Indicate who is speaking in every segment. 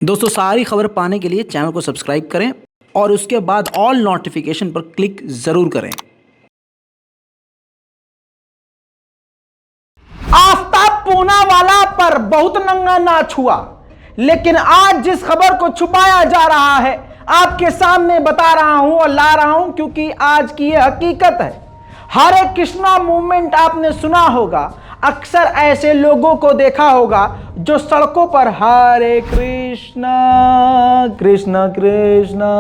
Speaker 1: दोस्तों सारी खबर पाने के लिए चैनल को सब्सक्राइब करें और उसके बाद ऑल नोटिफिकेशन पर क्लिक जरूर करें।
Speaker 2: आफ्ताब पूनावाला पर बहुत नंगा नाच हुआ, लेकिन आज जिस खबर को छुपाया जा रहा है आपके सामने बता रहा हूं और ला रहा हूं, क्योंकि आज की यह हकीकत है। हरे कृष्णा मूवमेंट आपने सुना होगा, अक्सर ऐसे लोगों को देखा होगा जो सड़कों पर हरे कृष्णा कृष्णा कृष्णा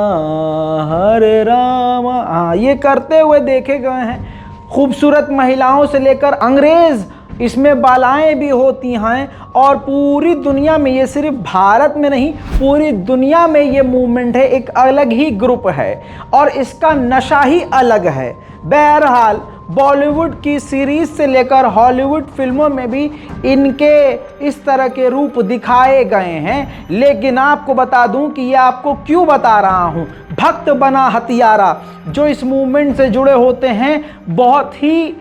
Speaker 2: हरे राम ये करते हुए देखे गए हैं। खूबसूरत महिलाओं से लेकर अंग्रेज इसमें बालाएं भी होती हैं और पूरी दुनिया में, ये सिर्फ भारत में नहीं पूरी दुनिया में ये मूवमेंट है, एक अलग ही ग्रुप है और इसका नशा ही अलग है। बहरहाल बॉलीवुड की सीरीज से लेकर हॉलीवुड फिल्मों में भी इनके इस तरह के रूप दिखाए गए हैं, लेकिन आपको बता दूं कि ये आपको क्यों बता रहा हूं। भक्त बना हथियारा जो इस मूवमेंट से जुड़े होते हैं बहुत ही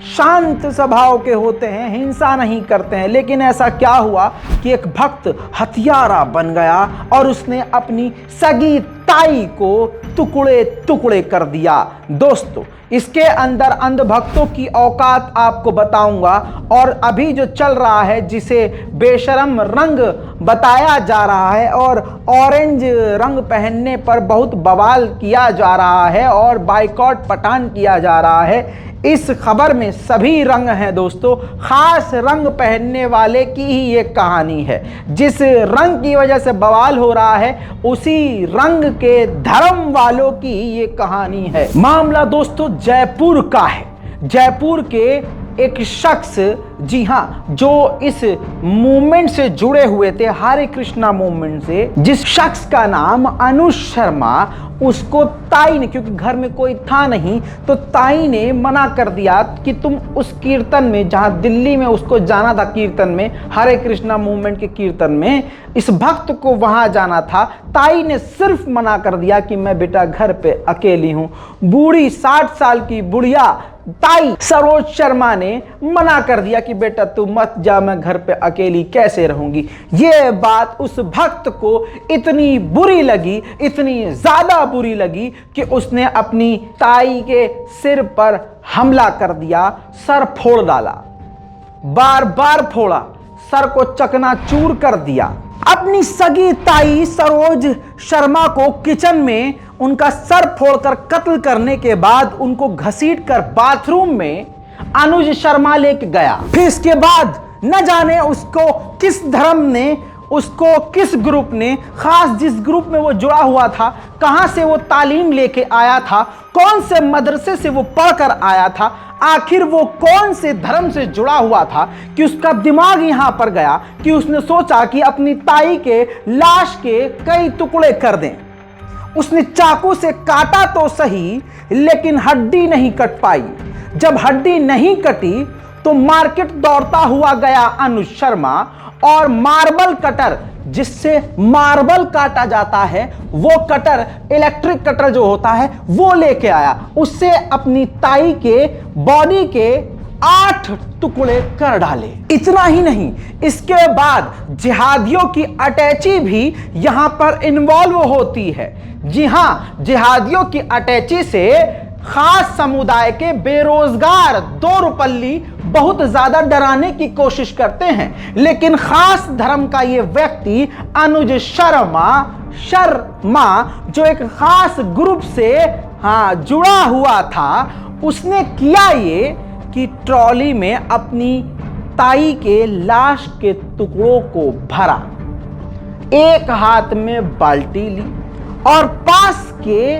Speaker 2: शांत स्वभाव के होते हैं, हिंसा नहीं करते हैं, लेकिन ऐसा क्या हुआ कि एक भक्त हथियारा बन गया और उसने अपनी सगी ताई को टुकड़े टुकड़े कर दिया। दोस्तों इसके अंदर अंधभक्तों की औकात आपको बताऊंगा और अभी जो चल रहा है जिसे बेशरम रंग बताया जा रहा है और ऑरेंज रंग पहनने पर बहुत बवाल किया जा रहा है और बाइकॉट पठान किया जा रहा है। इस खबर में सभी रंग हैं दोस्तों, खास रंग पहनने वाले की ही ये कहानी है। जिस रंग की वजह से बवाल हो रहा है उसी रंग के धर्म वालों की ही ये कहानी है। मामला दोस्तों जयपुर का है। जयपुर के एक शख्स, जी हाँ, जो इस मूवमेंट से जुड़े हुए थे, हरे कृष्णा मूवमेंट से, जिस शख्स का नाम अनुज शर्मा, उसको ताई ने, क्योंकि घर में कोई था नहीं तो ताई ने मना कर दिया कि तुम उस कीर्तन में, जहां दिल्ली में उसको जाना था कीर्तन में, हरे कृष्णा मूवमेंट के कीर्तन में, इस भक्त को वहां जाना था। ताई ने सिर्फ मना कर दिया कि मैं बेटा घर पे अकेली हूं। बूढ़ी 60 साल की बुढ़िया ताई सरोज शर्मा ने मना कर दिया कि बेटा तू मत जा, मैं घर पे अकेली कैसे रहूंगी। ये बात उस भक्त को इतनी बुरी लगी, इतनी ज्यादा बुरी लगी कि उसने अपनी ताई के सिर पर हमला कर दिया, सर फोड़ डाला, बार बार फोड़ा, सर को चकनाचूर कर दिया। अपनी सगी ताई सरोज शर्मा को किचन में उनका सर फोड़कर कत्ल करने के बाद उनको घसीटकर बाथरूम में अनुज शर्मा लेके गया। फिर इसके बाद न जाने उसको किस धर्म ने, उसको किस ग्रुप ने, खास जिस ग्रुप में वो जुड़ा हुआ था, कहां से वो तालीम लेके आया था, कौन से मदरसे से वो पढ़कर आया था, आखिर वो कौन से धर्म से जुड़ा हुआ था कि उसका दिमाग यहां पर गया कि उसने सोचा कि अपनी ताई के लाश के कई टुकड़े कर दें। उसने चाकू से काटा तो सही, लेकिन हड्डी नहीं कट पाई। जब हड्डी नहीं कटी तो मार्केट दौड़ता हुआ गया अनुज शर्मा और मार्बल कटर, जिससे मार्बल काटा जाता है, वो कटर, इलेक्ट्रिक कटर जो होता है, वो लेके आया। उससे अपनी ताई के बॉडी के 8 टुकड़े कर डाले। इतना ही नहीं, इसके बाद जिहादियों की अटैची भी यहां पर इन्वॉल्व होती है। जी हां, जिहादियों की अटैची से खास समुदाय के बेरोजगार 2 रुपल्ली बहुत ज्यादा डराने की कोशिश करते हैं, लेकिन खास धर्म का ये व्यक्ति अनुज शर्मा जो एक खास ग्रुप से जुड़ा हुआ था, उसने किया ये कि ट्रॉली में अपनी ताई के लाश के टुकड़ों को भरा, एक हाथ में बाल्टी ली और पास के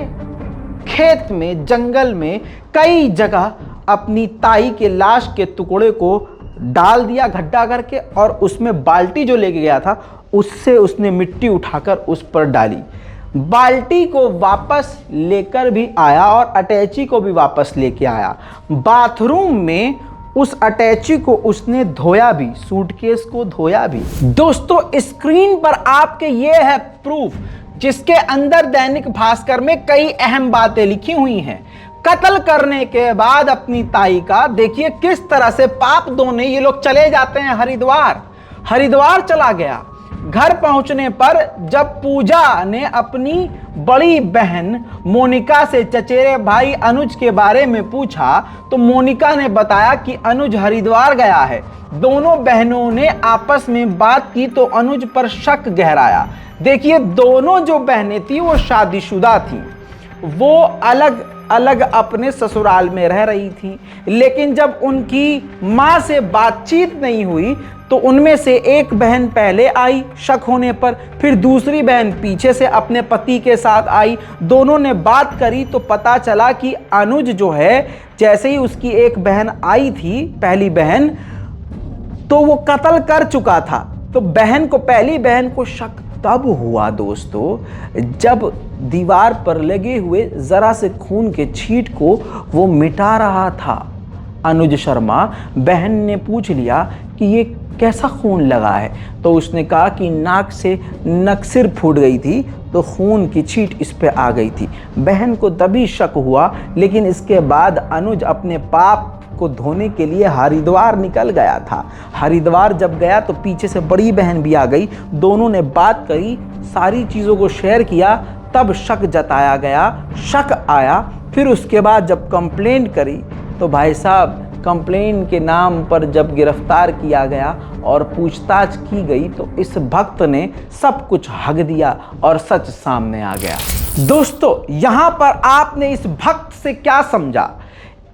Speaker 2: खेत में, जंगल में कई जगह अपनी ताई के लाश के टुकड़े को डाल दिया गड्ढा करके, और उसमें बाल्टी जो लेके गया था उससे उसने मिट्टी उठाकर उस पर डाली। बाल्टी को वापस लेकर भी आया और अटैची को भी वापस लेके आया। बाथरूम में उस अटैची को उसने धोया भी, सूटकेस को धोया भी। दोस्तों स्क्रीन पर आपके ये है प्रूफ, जिसके अंदर दैनिक भास्कर में कई अहम बातें लिखी हुई हैं। कत्ल करने के बाद अपनी ताई का देखिए किस तरह से पाप धोने ये लोग चले जाते हैं हरिद्वार चला गया। घर पहुंचने पर जब पूजा ने अपनी बड़ी बहन मोनिका से चचेरे भाई अनुज के बारे में पूछा तो मोनिका ने बताया कि अनुज हरिद्वार गया है। दोनों बहनों ने आपस में बात की तो अनुज पर शक गहराया। देखिए, दोनों जो बहनें थी वो शादीशुदा थी, वो अलग अलग अपने ससुराल में रह रही थी, लेकिन जब उनकी माँ से बातचीत नहीं हुई तो उनमें से एक बहन पहले आई शक होने पर, फिर दूसरी बहन पीछे से अपने पति के साथ आई। दोनों ने बात करी तो पता चला कि अनुज जो है, जैसे ही उसकी एक बहन आई थी, पहली बहन, तो वो कत्ल कर चुका था। तो पहली बहन को शक तब हुआ दोस्तों, जब दीवार पर लगे हुए जरा से खून के छींट को वो मिटा रहा था अनुज शर्मा। बहन ने पूछ लिया कि ये कैसा खून लगा है, तो उसने कहा कि नाक से नक्सिर फूट गई थी तो खून की छींट इस पे आ गई थी। बहन को तभी शक हुआ, लेकिन इसके बाद अनुज अपने पाप को धोने के लिए हरिद्वार निकल गया था। हरिद्वार जब गया तो पीछे से बड़ी बहन भी आ गई। दोनों ने बात करी, सारी चीज़ों को शेयर किया, तब शक जताया गया, शक आया। फिर उसके बाद जब कंप्लेंट करी तो भाई साहब, कंप्लेंट के नाम पर जब गिरफ्तार किया गया और पूछताछ की गई तो इस भक्त ने सब कुछ हक दिया और सच सामने आ गया। दोस्तों, यहाँ पर आपने इस भक्त से क्या समझा?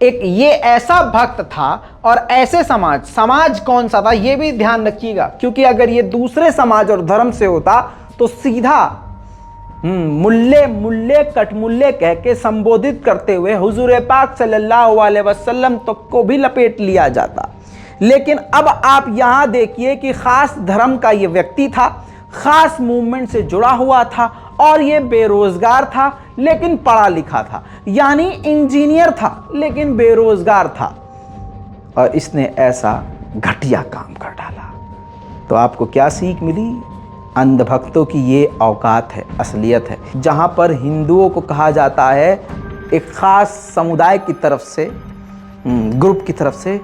Speaker 2: एक ये ऐसा भक्त था और ऐसे समाज कौन सा था ये भी ध्यान रखिएगा, क्योंकि अगर ये दूसरे समाज और धर्म से होता तो सीधा मुल्ले मुल्ले कटमुल्ले कह के संबोधित करते हुए हुजूर पाक सल्लल्लाहु अलैहि वसल्लम तक को भी लपेट लिया जाता। लेकिन अब आप यहाँ देखिए कि खास धर्म का ये व्यक्ति था, खास मूवमेंट से जुड़ा हुआ था और ये बेरोजगार था लेकिन पढ़ा लिखा था, यानी इंजीनियर था लेकिन बेरोजगार था, और इसने ऐसा घटिया काम कर डाला। तो आपको क्या सीख मिली? अंधभक्तों की ये औकात है, असलियत है। जहाँ पर हिंदुओं को कहा जाता है एक खास समुदाय की तरफ से, ग्रुप की तरफ से,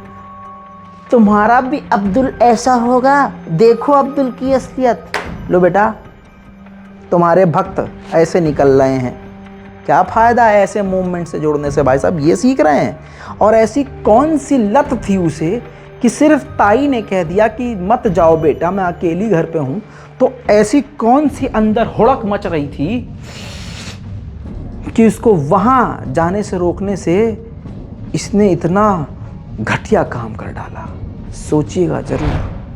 Speaker 2: तुम्हारा भी अब्दुल ऐसा होगा, देखो अब्दुल की असलियत। लो बेटा, तुम्हारे भक्त ऐसे निकल रहे हैं, क्या फ़ायदा है ऐसे मूवमेंट से जुड़ने से? भाई साहब, ये सीख रहे हैं। और ऐसी कौन सी लत थी उसे कि सिर्फ ताई ने कह दिया कि मत जाओ बेटा, मैं अकेली घर पे हूँ, तो ऐसी कौन सी अंदर हुड़क मच रही थी कि उसको वहाँ जाने से रोकने से इसने इतना घटिया काम कर डाला? सोचिएगा जरूर।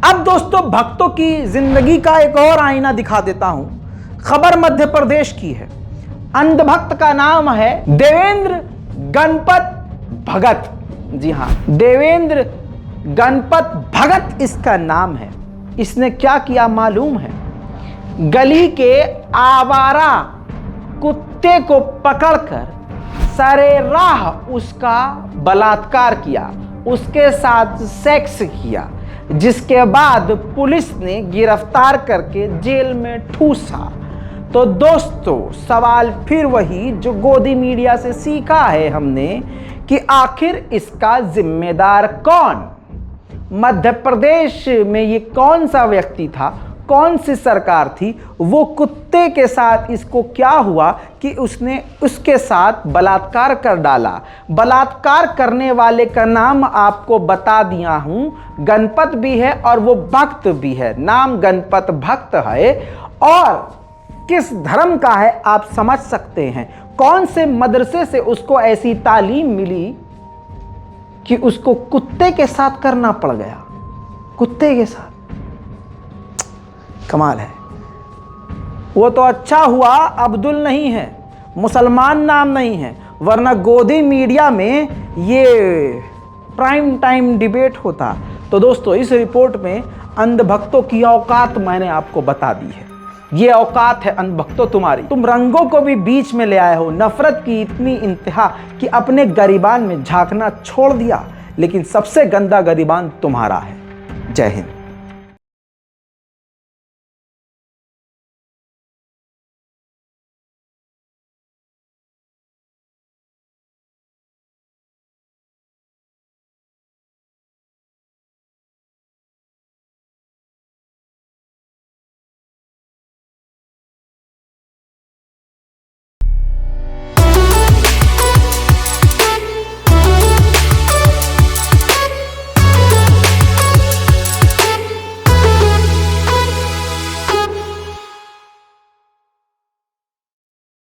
Speaker 2: अब दोस्तों, भक्तों की जिंदगी का एक और आईना दिखा देता हूं। खबर मध्य प्रदेश की है। अंधभक्त का नाम है देवेंद्र गणपत भगत। जी हां, देवेंद्र गणपत भगत इसका नाम है। इसने क्या किया मालूम है? गली के आवारा कुत्ते को पकड़कर सरेराह उसका बलात्कार किया, उसके साथ सेक्स किया, जिसके बाद पुलिस ने गिरफ्तार करके जेल में ठूसा। तो दोस्तों, सवाल फिर वही जो गोदी मीडिया से सीखा है हमने कि आखिर इसका जिम्मेदार कौन? मध्य प्रदेश में ये कौन सा व्यक्ति था, कौन सी सरकार थी? वो कुत्ते के साथ इसको क्या हुआ कि उसने उसके साथ बलात्कार कर डाला? बलात्कार करने वाले का नाम आपको बता दिया हूं, गणपत भी है और वो भक्त भी है। नाम गणपत भक्त है और किस धर्म का है आप समझ सकते हैं। कौन से मदरसे से उसको ऐसी तालीम मिली कि उसको कुत्ते के साथ करना पड़ गया? कुत्ते के साथ, कमाल है। वो तो अच्छा हुआ अब्दुल नहीं है, मुसलमान नाम नहीं है, वरना गोदी मीडिया में ये प्राइम टाइम डिबेट होता। तो दोस्तों, इस रिपोर्ट में अंधभक्तों की औकात मैंने आपको बता दी है। ये औकात है अंधभक्तों तुम्हारी। तुम रंगों को भी बीच में ले आए हो, नफरत की इतनी इंतहा कि अपने गरिबान में झांकना छोड़ दिया, लेकिन सबसे गंदा गरिबान तुम्हारा है। जय हिंद।